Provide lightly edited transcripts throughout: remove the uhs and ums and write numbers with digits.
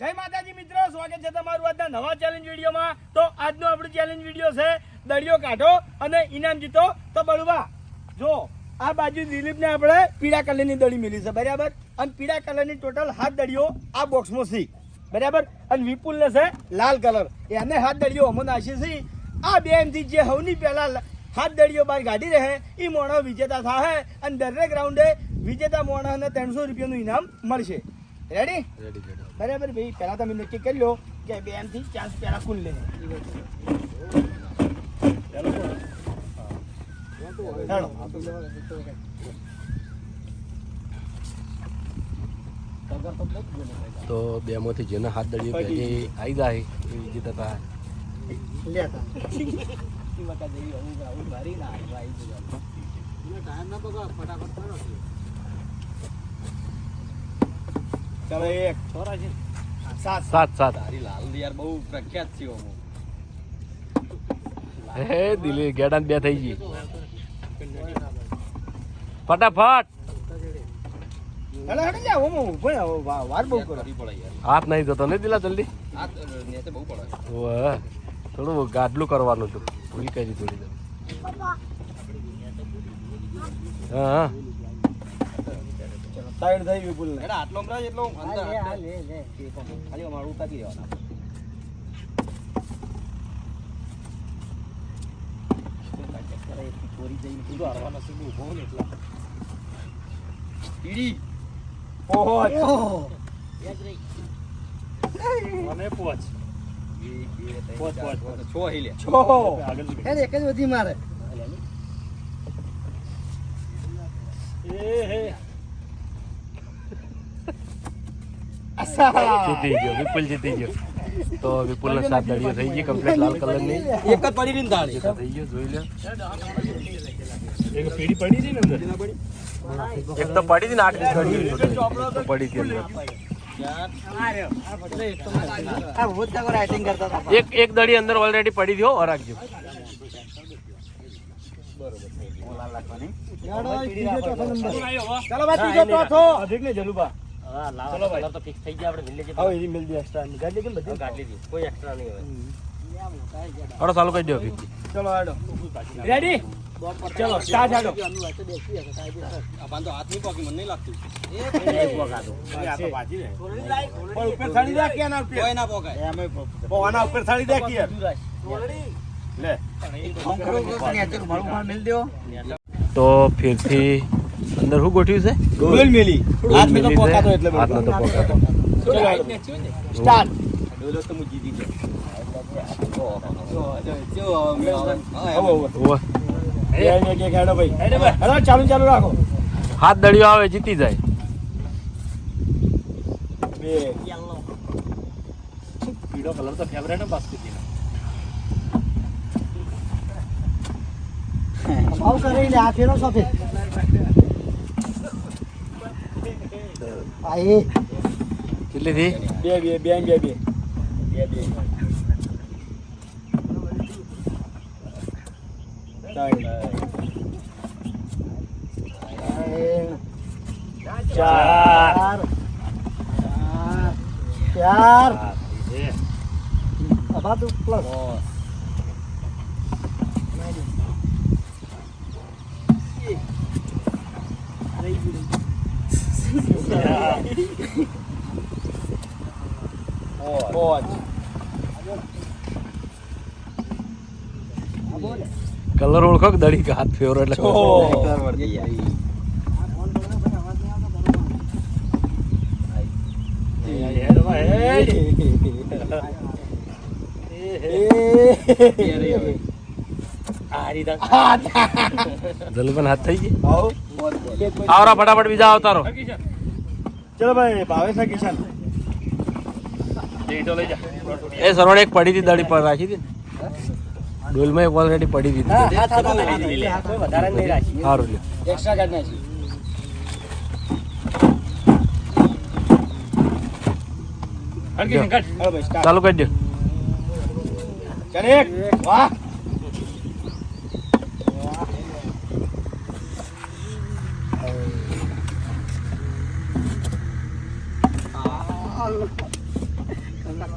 જય માતાજી મિત્રો, સ્વાગત છે તમારું આજના નવા ચેલેન્જ વિડીયોમાં। તો આજનો આપણો ચેલેન્જ વિડીયો છે દળિયો કાઢો અને ઇનામ જીતો। તો બળવા જો આ બાજુ દિલીપને આપણે પીળા કલરની દળી મિલી છે બરાબર, અને પીળા કલરની ટોટલ 7 દળીઓ આ બોક્સમાં છે બરાબર, અને વિપુલને છે લાલ કલર, એને 7 દળીઓ અમને નાખી છે। આ બે એમથી જે સૌની પહેલા 7 દળીઓ બહાર કાઢી રહે એ મોણો વિજેતા થાય, અને દરેક રાઉન્ડે વિજેતા મોણાને 300 રૂપિયાનું ઇનામ મળશે। રેડી બરાબર ભાઈ, પહેલા તમે નક્કી કરી લો કે બે એમથી ચાન્સ પહેલા કુલ લે। તો બે માંથી જેને હાથ દળીઓ પહેલી આવી જાય એ વિજેતા થાય। ચાલો એક છોરા છે 7 તારી લાલ યાર બહુ પ્રખ્યાત છે ઓમો હે દિલી ગેડાન બે થઈ ગઈ ફટાફટ હેલો હેડો જા ઓમો ભાઈ વાર બહુ કરો પડે યાર હાથ નહીં જતો ને દિલા જલ્દી આ નેતે બહુ પડે ઓહ થોડું ગાડલું કરવાનું હતું ભૂલ કરી થોડી હા ટાઈડ થઈ વિપુલ ને એડા આટલો મરાજ એટલો અંદર લે ખાલી અમારું ઉતારી દેવાના ચોરી જઈને કીધું હારવાના છે બહુ ને એટલા ઈડી ઓહો યાદ રહી મને પોચ પોચ છો હિલે છો એને એક જ વધી મારે એ હે જીતી ગયો વિપુલ જીતી ગયો। તો વિપુલ ને 7 દળીઓ થઈ ગઈ કમ્પ્લીટ લાલ કલર ની એક જ પડી રીન તાળી થઈ ગયો જોઈ લે। એક પીડી પડી હતી ને અંદર એક તો પડી હતી ને 8 દળીઓ તો પડી હતી એક દળી અંદર ઓલરેડી પડી થયો और રાખજો ચાલો ભાઈ ત્રીજો ચોથો અધિક ને જલુબા ચલો ભાઈ તો ફિક્સ થઈ ગયા આપણે મિલ લેજે હવે એ મિલ દી એક્સ્ટ્રા ગાડી કેમ બધી કાઢ લીધી કોઈ એક્સ્ટ્રા નહીં હવે હડો ચાલુ કરી દો ભીખ ચલો હાડો રેડી ચલો સ્ટાર્ટ હાડો આ બાંધો હાથ નહીં પોકી મને નહીં લાગતું આ તો બાજી રે પણ ઉપર થાળી દે કે ના ઉપર કોઈ ના પોકાય એમે આના ઉપર થાળી દે કે લે તો ફિરથી અંદર શું ગોઠવ્યું છે ડોલ મેલી હાથ મે તો પોકાતો એટલે હાથ નો તો પોકાતો ચલો સ્ટાર્ટ ડોલો તો મુ જીતી ઓહ જાય કે હેડો ભાઈ હેડો ચાલુ રાખો હાથ દળીઓ આવે જીતી જાય બે પીળો કલર તો ફેવરેટ ને બાસ્કેટ ભાવ કરી લે આ ફેરો સાથે આય કેટલી થી બે ચાર અબા તું પ્લસ કલર ઓળખો કે દડી કે હાથ ફેવરો એટલે જલ્દી હાથ થઈ ગઈ આવરા ફટાફટ બીજા અવતારો ચલો ભાઈ ભાવેશ કિશન એ સરવણ એક પડી હતી દડી પર રાખી હતી ડોલમાં એક ઓલરેડી પડી દીધી સારું લ્યો એક્સ્ટ્રા કાઢ નાખી ચાલુ કરી દો ચાલ એક વાહ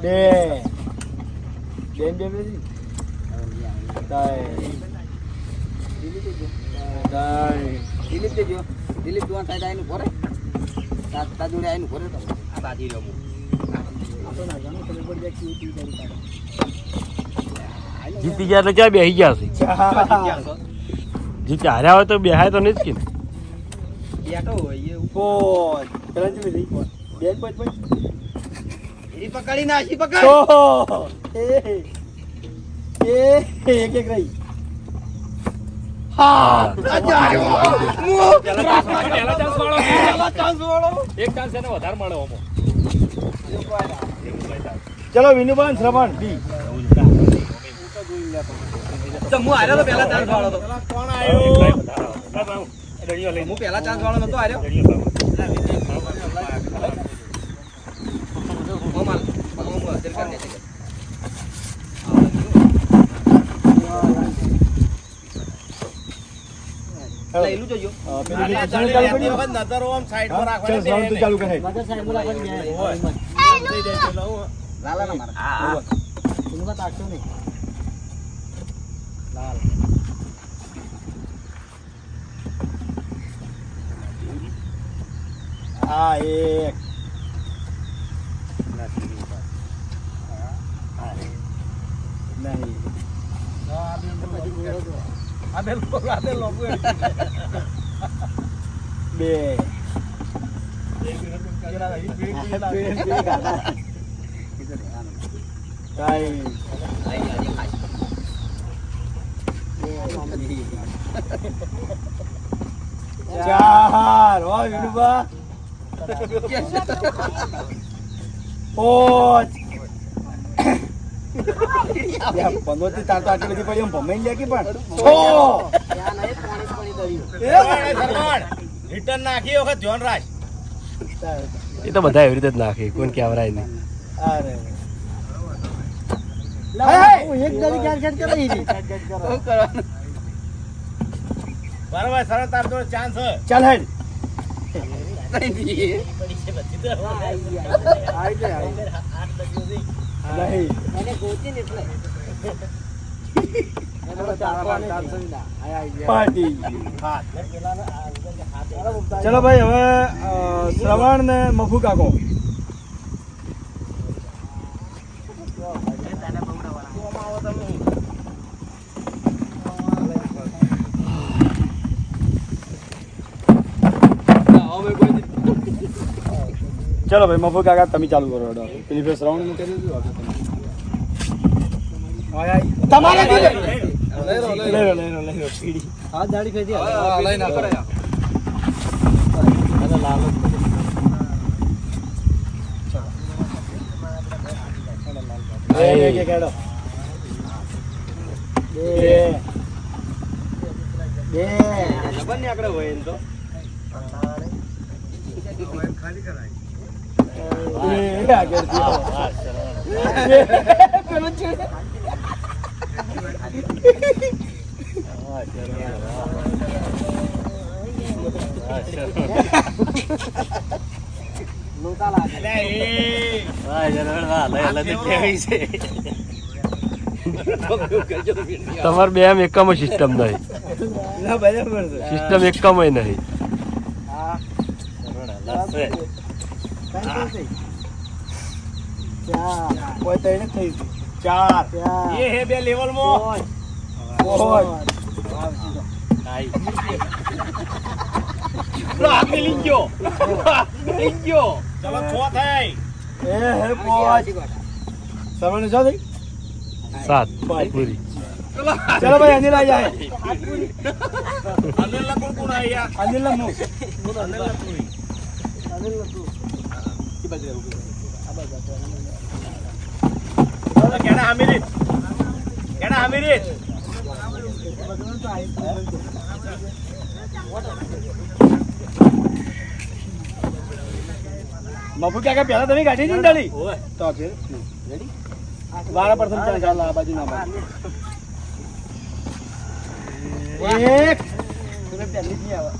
બે બે બે દિલીપ દેજો દિલીપ તું સાઈડ આવીને ભરે તા જોડે આવીને ભરે તો આ બાજી રહ્યો જીતી ગયા એટલે ક્યાં બેસી ગયા હશે જીતી હાર્યા હોય તો બેહાય તો નહીં જ કે બેઠો હોય એવું પોચ પેલા જ લીધી પોચ બે પોચ પોચ એ પકડી નાખી પકડ છ એક એક રહી હા ચલો વિનુભાઈ શ્રવણ બી તો હું હાર્યો તો પહેલા ચાન્સ વાળો તો કોણ આવ્યો હું પહેલા ચાન્સ વાળો નતો હાર્યો મોમાલ ભગવાન હાજર કરી દે લઈલું જોજો નજરો આમ સાઈડ પર રાખવાની ચાલુ કરે મગર સાહેબ બોલા કરી લાલા ના મારા હા तुमका ताकतो नहीं लाल આ એક બે ચાર હો વિનુભા પોચ 15 થી તાર તો આટલી બધી પડી ભમાઈ લે કે પણ રિટર્ન નાખી વખત ધ્યાન રાખ એ તો બધા એવી રીતે જ નાખે કોણ કેવરાય નહીં અરે वो एक गाड़ी क्या कर रही थी બરાબર સરળ તાર તો ચાન્સ છે ચાલ હેડ નહીં मैंने गोती निकले પાર્ટી ચલો ભાઈ હવે શ્રવણ ને મફુ કાકો ચલો ભાઈ મફુ કાકા તમે ચાલુ કરો ઓર્ડર પેલી ફેર શ્રવણ નું કરી દીધું તમારે લઈ લો પીડી हाथ दाढ़ी फेंक दिया લઈ ના કરે अरे लाल એક હેડો બે લબન ને આગળ હોય એમ તો આગળ પેલો છેડે लोटा लागे તમારે બે એમ એકમ સિસ્ટમ નહીં ના બરાબર છે સિસ્ટમ એકમ નહીં કોઈ તો એને થઈ ચાર એ હે બે લેવલ માં ઓય ચલો 6 થઈ એ હે પાંચ સવણ છો થઈ 7 પૂરી ચલો ભાઈ અનિલ આ જાય અનિલ લા કોણ આયા અનિલ લા મુ અનિલ લા પૂરી અનિલ લા તું કી બાજુ આ કેડા હમીરીત મફુ કાકા પહેલા તમે ગાડી ની ડાળી તો ફેર રેડી 12% ચાલ ચાલ આ બાજુ ના બાજુ એક તમે પહેલી ની આવે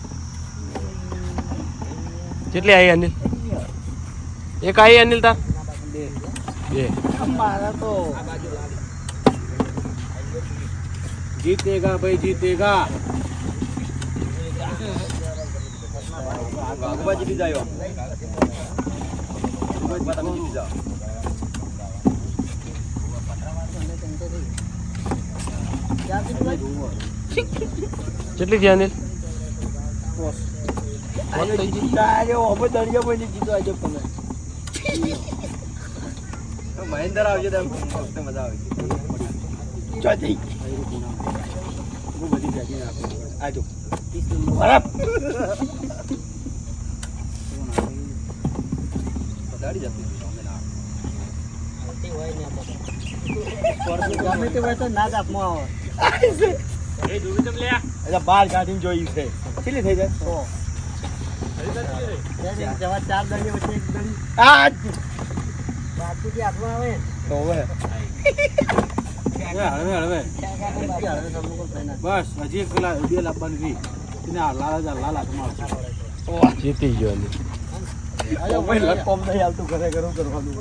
કેટલી આવી અનિલ એક આવી અનિલ તાર 2 મારા તો जीतेगा भाई जीतेगा વાઘુબાજી બી જાય તમે બી જાઓ કેટલી થયા અનિલ મહેન્દ્ર આવજો તો મજા આવે ચોથી બહુ બધી પેકિંગ આપો આજો બરાબર પધારી જતી અમે ના ગમે તે હોય તો ના જ આપમાં આવે એટલે બાર કાઢીને જોઈ છે કેટલી થઈ જાય જવા 4 દળી વચ્ચે એક દળી આ બાકી હાથમાં આવે તો હવે हळवे हळवे बस हजी एक બે લાવવાની રહી એને લાલ હાથમાં આવશે જીતી ગયો અનિલ ભાઈ લક કોમ નહીં આવતું ઘરે ઘરું કરવાનું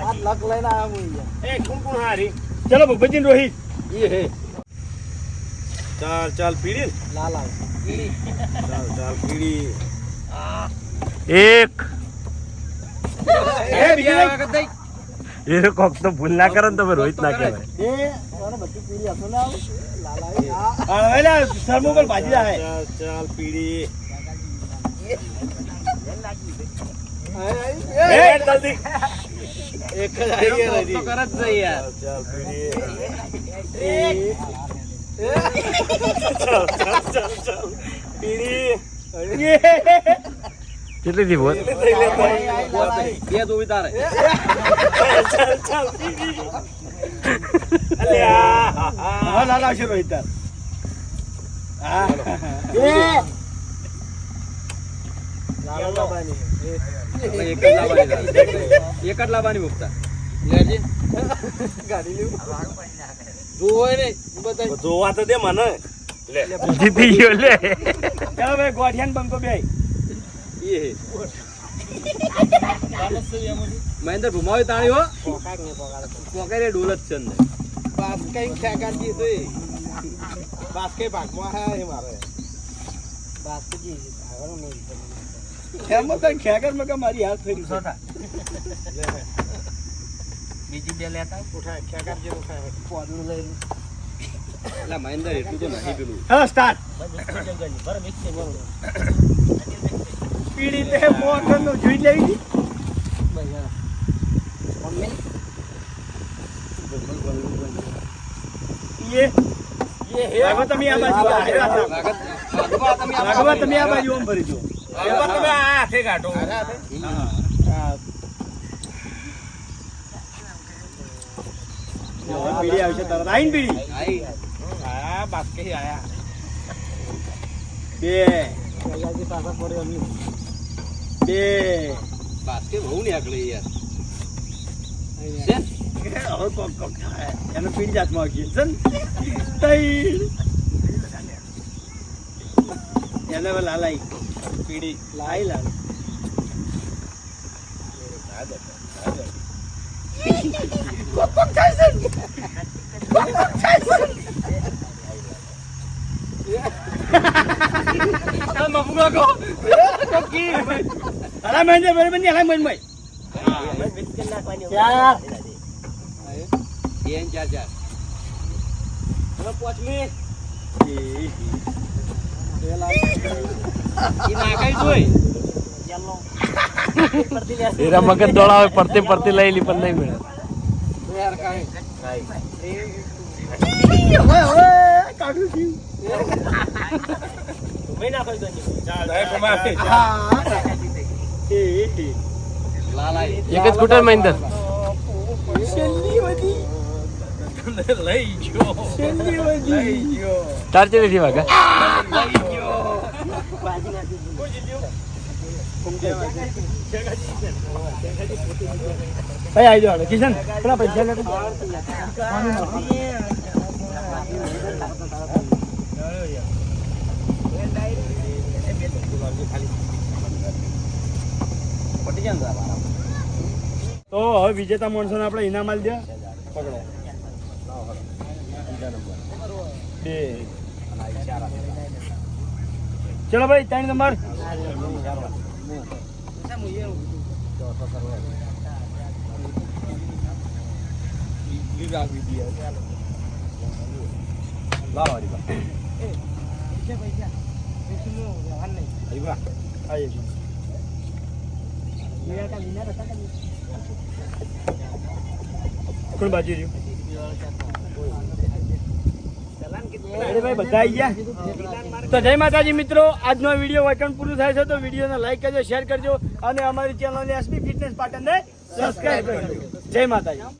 આ લક લઈને આવ્યા હું ચલો ભૂપતજી ને રોહિત ये है ચાલ ચાલ પીડી લાલ આવે ચાલ પીડી એક એ બીજા એ કોક તો ભૂલ ના કરે ને તમે રોહિત ના કહેવાય એ મને બધી પીળી હતો ને લાલ આવી આવેલા સરમો પર ભાજી રહે ચાલ પીડી એ જલ્દી એક જ આવી રહી तो करत जाई यार ચાલ પીડી ચાલ પીડી કેટલી થી બોલ બે તો ઉતારે ચાલ પીડી અલ્યા હા લાલ આવશે રોહિત તાર હા એક જ લાવવાની મુકતા लेजी જોવા તો દે મને લે જીતી ગયો લે ચાલો ભાઈ ગોઠિયાન બંકો બે ये है મહેન્દ્ર ભુમાવી તાણી હો પોકેરે ડોલત છે અંદર बास कहीं खेकाजी से बास के भागवा है ये मारे બાકી આગળ નહીં એમ તો ખેગર માં કે મારી હાથ ફેરી છે બીજી બે લેતા उठा खेकाजी उठा પોદળું લઈને એટલે મહેન્દ્ર એટલું તો નહીં પેલું હા સ્ટાર્ટ પીડી તે મોટર નો જોઈ લેવી ये હવે તમે આ બાજુ રાઘવા તમે આ બાજુ ઓમ ભરી જો તમે આ હાથે કાઢો પીડી આવશે તરત આઈન પીડી આઈ आया बास के ही आया બે કલાજી પાછા પડ્યો અમે બે બાસ્કે બહુ ને આગળ યાર હવે કોક કોક થાય એનો પીડી જાતમાં આવશે સન તઈ એને હવે લાલાઈ પીડી લાઈ લાલ કોક કોક થાય સન કોક કોક થાય સન આ મફુગા કો કોકી અલા મેંજે બરાબર ની અલા મન મય ચાર બેન ચાર ચાર હવે પોચમી ઈ નાખાઈ જોઈ એરા મગજ દોડાવે પડતે પડતે લઈ લી પણ નહીં મળે યાર કાઈ ઓય ઓય કાઢું છું चाल है कुमार હા લાલાઈ એક જ સ્કૂટર મહિન્દર છેલ્લી વધી लई जो છેલ્લી વધી તાર ચેલી થી વાગા ભાઈ આવી જાવ કિશન પેલા પૈસા લે તો તો હવે વિજેતા માણસોને આપણે ઇનામ આલી દે. પકડો. 2. ચલો ભાઈ 3 નંબર. કોણ બાજુ રહ્યું? ભાઈ બધા આવી ગયા. તો જય માતાજી મિત્રો, આજનો વિડીયો વચન પૂરું થાય છે તો વિડીયોને લાઈક કરજો, શેર કરજો અને અમારી ચેનલ એસબી ફિટનેસ પાટણને સબસ્ક્રાઇબ કરજો. જય માતાજી.